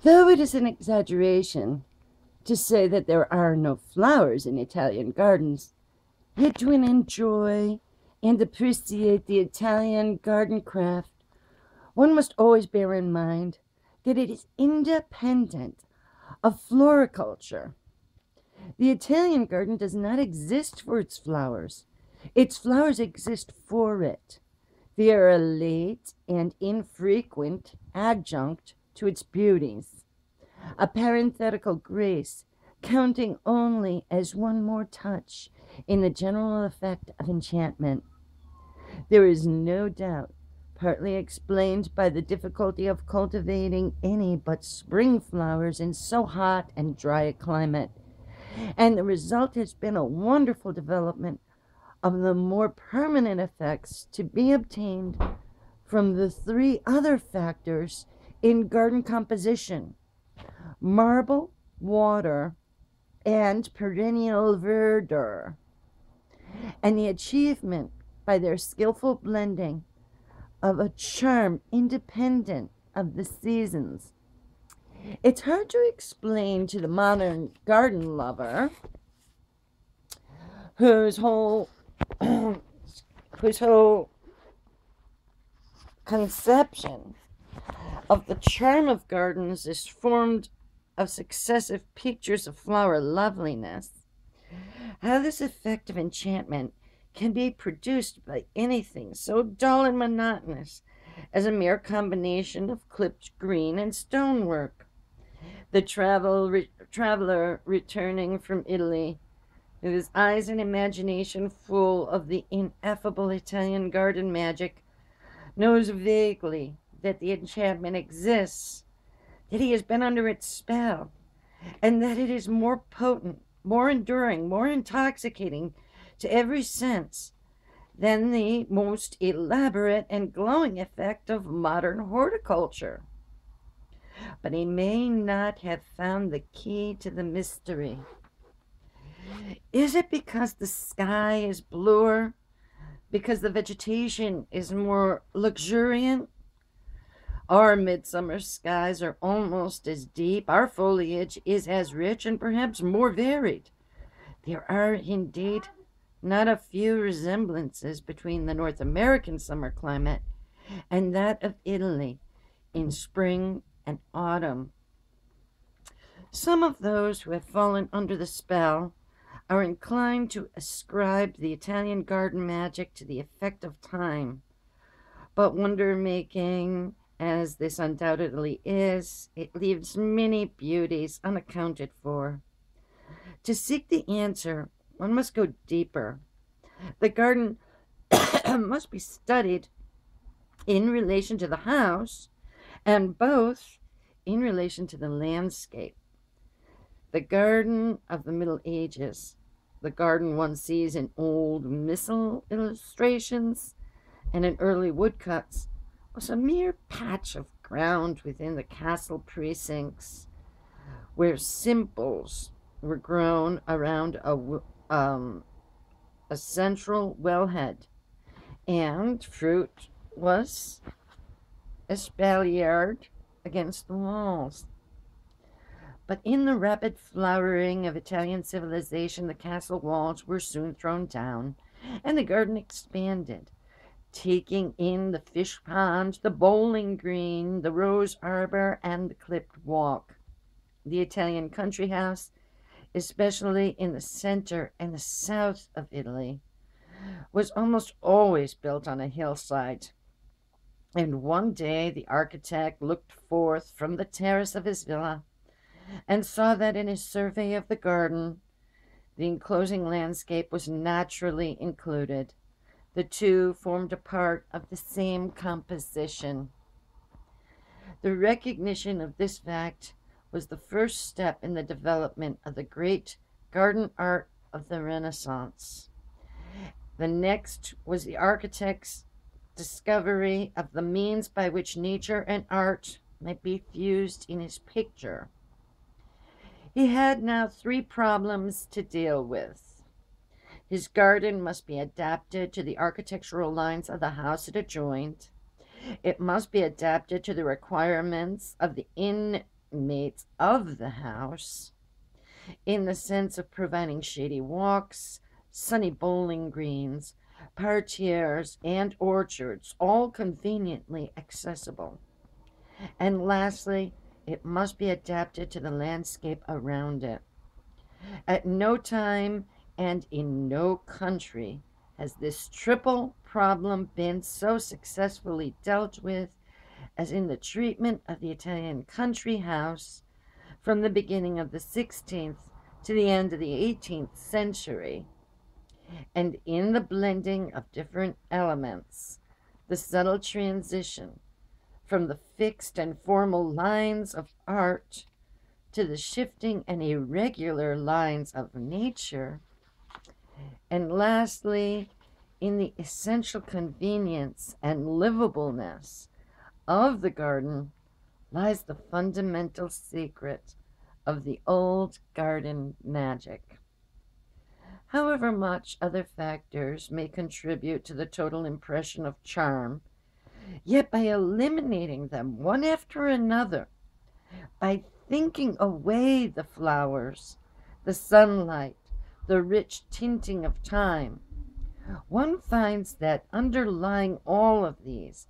Though it is an exaggeration to say that there are no flowers in Italian gardens, yet to enjoy and appreciate the Italian garden craft, one must always bear in mind that it is independent of floriculture. The Italian garden does not exist for its flowers exist for it. They are a late and infrequent adjunct to its beauties, a parenthetical grace, counting only as one more touch in the general effect of enchantment. There is no doubt, partly explained by the difficulty of cultivating any but spring flowers in so hot and dry a climate, and the result has been a wonderful development of the more permanent effects to be obtained from the three other factors in garden composition: marble, water, and perennial verdure, and the achievement by their skillful blending of a charm independent of the seasons. It's hard to explain to the modern garden lover whose whole whose whole conception of the charm of gardens is formed of successive pictures of flower loveliness, how this effect of enchantment can be produced by anything so dull and monotonous as a mere combination of clipped green and stonework. The traveler returning from Italy, with his eyes and imagination full of the ineffable Italian garden magic, knows vaguely that the enchantment exists, that he has been under its spell, and that it is more potent, more enduring, more intoxicating to every sense than the most elaborate and glowing effect of modern horticulture. But he may not have found the key to the mystery. Is it because the sky is bluer? Because the vegetation is more luxuriant? Our midsummer skies are almost as deep. Our foliage is as rich and perhaps more varied. There are indeed not a few resemblances between the North American summer climate and that of Italy in spring and autumn. Some of those who have fallen under the spell are inclined to ascribe the Italian garden magic to the effect of time, but wonder-making as this undoubtedly is, it leaves many beauties unaccounted for. To seek the answer, one must go deeper. The garden must be studied in relation to the house, and both in relation to the landscape. The garden of the Middle Ages, the garden one sees in old missal illustrations and in early woodcuts, was a mere patch of ground within the castle precincts where simples were grown around a central wellhead, and fruit was espaliered against the walls. But in the rapid flowering of Italian civilization, the castle walls were soon thrown down, and the garden expanded, taking in the fish pond, the bowling green, the rose arbor, and the clipped walk. The Italian country house, especially in the center and the south of Italy, was almost always built on a hillside. And one day the architect looked forth from the terrace of his villa and saw that in his survey of the garden, the enclosing landscape was naturally included. The two formed a part of the same composition. The recognition of this fact was the first step in the development of the great garden art of the Renaissance. The next was the architect's discovery of the means by which nature and art might be fused in his picture. He had now three problems to deal with. His garden must be adapted to the architectural lines of the house it adjoined. It must be adapted to the requirements of the mates of the house, in the sense of providing shady walks, sunny bowling greens, parterres, and orchards, all conveniently accessible. And lastly, it must be adapted to the landscape around it. At no time and in no country has this triple problem been so successfully dealt with as in the treatment of the Italian country house from the beginning of the 16th to the end of the 18th century, and in the blending of different elements, the subtle transition from the fixed and formal lines of art to the shifting and irregular lines of nature, and lastly, in the essential convenience and livableness of the garden lies the fundamental secret of the old garden magic. However much other factors may contribute to the total impression of charm, yet by eliminating them one after another, by thinking away the flowers, the sunlight, the rich tinting of time, one finds that underlying all of these,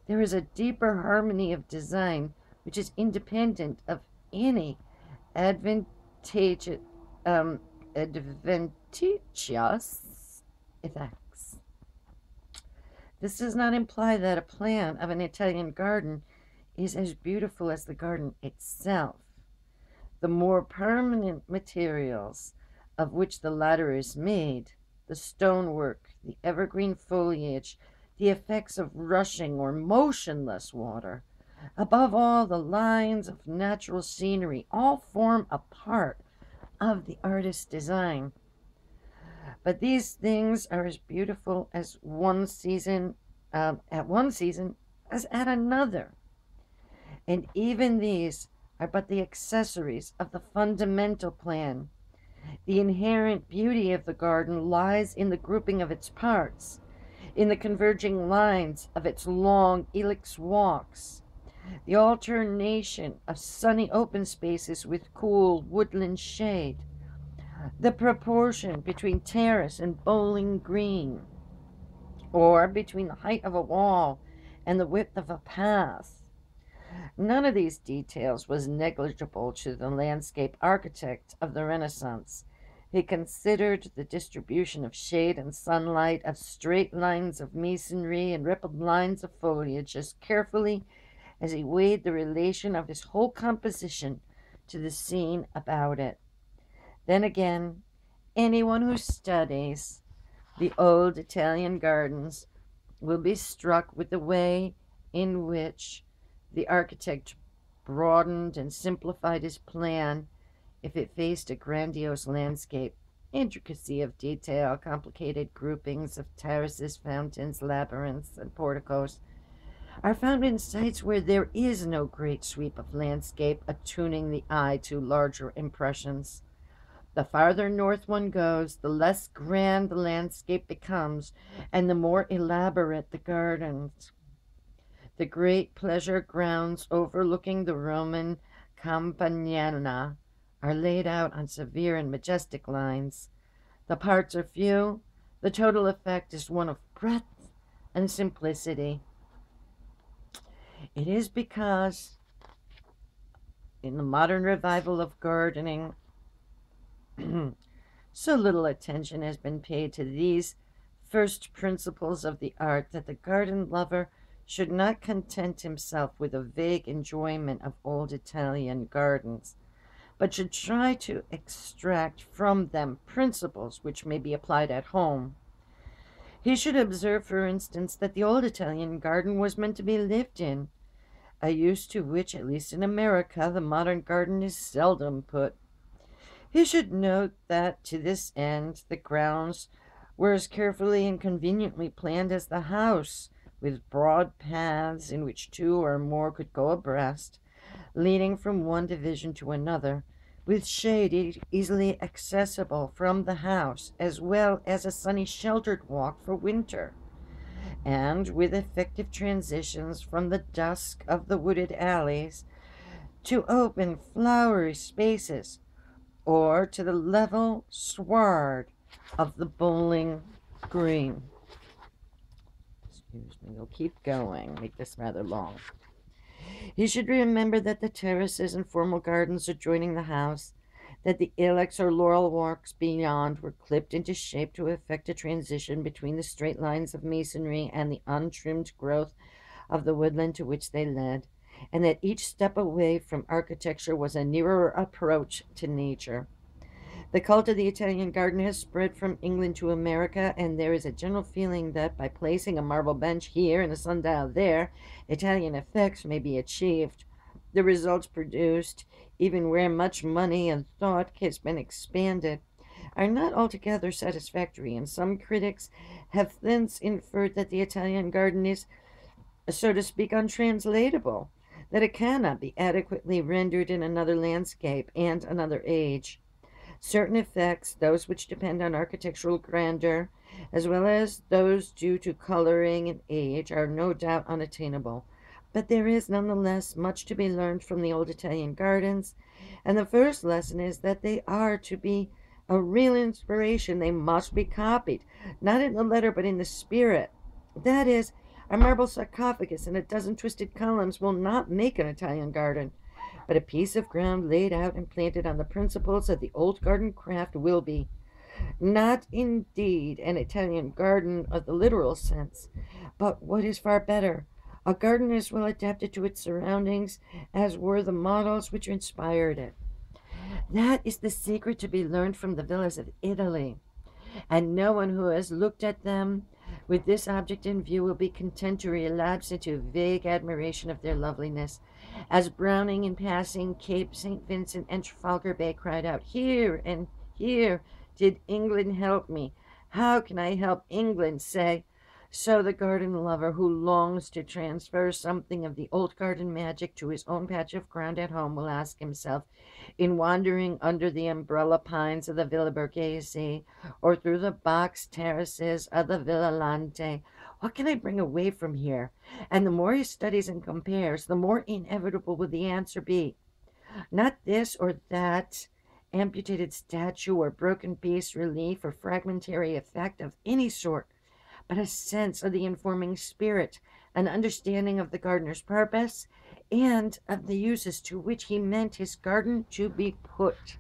there is a deeper harmony of design which is independent of any advantageous effects. This does not imply that a plan of an Italian garden is as beautiful as the garden itself. The more permanent materials of which the latter is made, the stonework, the evergreen foliage, the effects of rushing or motionless water, above all the lines of natural scenery, all form a part of the artist's design. But these things are as beautiful as at one season as at another. And even these are but the accessories of the fundamental plan. The inherent beauty of the garden lies in the grouping of its parts, in the converging lines of its long ilex walks, the alternation of sunny open spaces with cool woodland shade, the proportion between terrace and bowling green, or between the height of a wall and the width of a path. None of these details was negligible to the landscape architect of the Renaissance. He considered the distribution of shade and sunlight, of straight lines of masonry and rippled lines of foliage as carefully as he weighed the relation of his whole composition to the scene about it. Then again, anyone who studies the old Italian gardens will be struck with the way in which the architect broadened and simplified his plan if it faced a grandiose landscape. Intricacy of detail, complicated groupings of terraces, fountains, labyrinths, and porticos are found in sites where there is no great sweep of landscape attuning the eye to larger impressions. The farther north one goes, the less grand the landscape becomes, and the more elaborate the gardens. The great pleasure grounds overlooking the Roman Campagna are laid out on severe and majestic lines. The parts are few. The total effect is one of breadth and simplicity. It is because in the modern revival of gardening, so little attention has been paid to these first principles of the art that the garden lover should not content himself with a vague enjoyment of old Italian gardens, but should try to extract from them principles which may be applied at home. He should observe, for instance, that the old Italian garden was meant to be lived in, a use to which, at least in America, the modern garden is seldom put. He should note that, to this end, the grounds were as carefully and conveniently planned as the house, with broad paths in which two or more could go abreast, leading from one division to another, with shade easily accessible from the house, as well as a sunny sheltered walk for winter, and with effective transitions from the dusk of the wooded alleys to open flowery spaces, or to the level sward of the bowling green. Excuse me, we'll keep going, make this rather long. He should remember that the terraces and formal gardens adjoining the house, that the ilex or laurel walks beyond were clipped into shape to effect a transition between the straight lines of masonry and the untrimmed growth of the woodland to which they led, and that each step away from architecture was a nearer approach to nature. The cult of the Italian garden has spread from England to America, and there is a general feeling that by placing a marble bench here and a sundial there, Italian effects may be achieved. The results produced, even where much money and thought has been expended, are not altogether satisfactory, and some critics have thence inferred that the Italian garden is, so to speak, untranslatable, that it cannot be adequately rendered in another landscape and another age. Certain effects, those which depend on architectural grandeur, as well as those due to coloring and age, are no doubt unattainable. But there is none the less much to be learned from the old Italian gardens, and the first lesson is that they are to be a real inspiration. They must be copied, not in the letter but in the spirit. That is, a marble sarcophagus and a dozen twisted columns will not make an Italian garden, but a piece of ground laid out and planted on the principles of the old garden craft will be. Not indeed an Italian garden of the literal sense, but what is far better, a garden as well adapted to its surroundings as were the models which inspired it. That is the secret to be learned from the villas of Italy, and no one who has looked at them with this object in view will be content to relapse into vague admiration of their loveliness. As Browning, in passing Cape St. Vincent and Trafalgar Bay, cried out, "Here and here did England help me. How can I help England?" say, so the garden lover who longs to transfer something of the old garden magic to his own patch of ground at home will ask himself, in wandering under the umbrella pines of the Villa Borghese, or through the box terraces of the Villa Lante, what can I bring away from here? And the more he studies and compares, the more inevitable will the answer be. Not this or that amputated statue or broken bas relief or fragmentary effect of any sort, but a sense of the informing spirit, an understanding of the gardener's purpose, and of the uses to which he meant his garden to be put.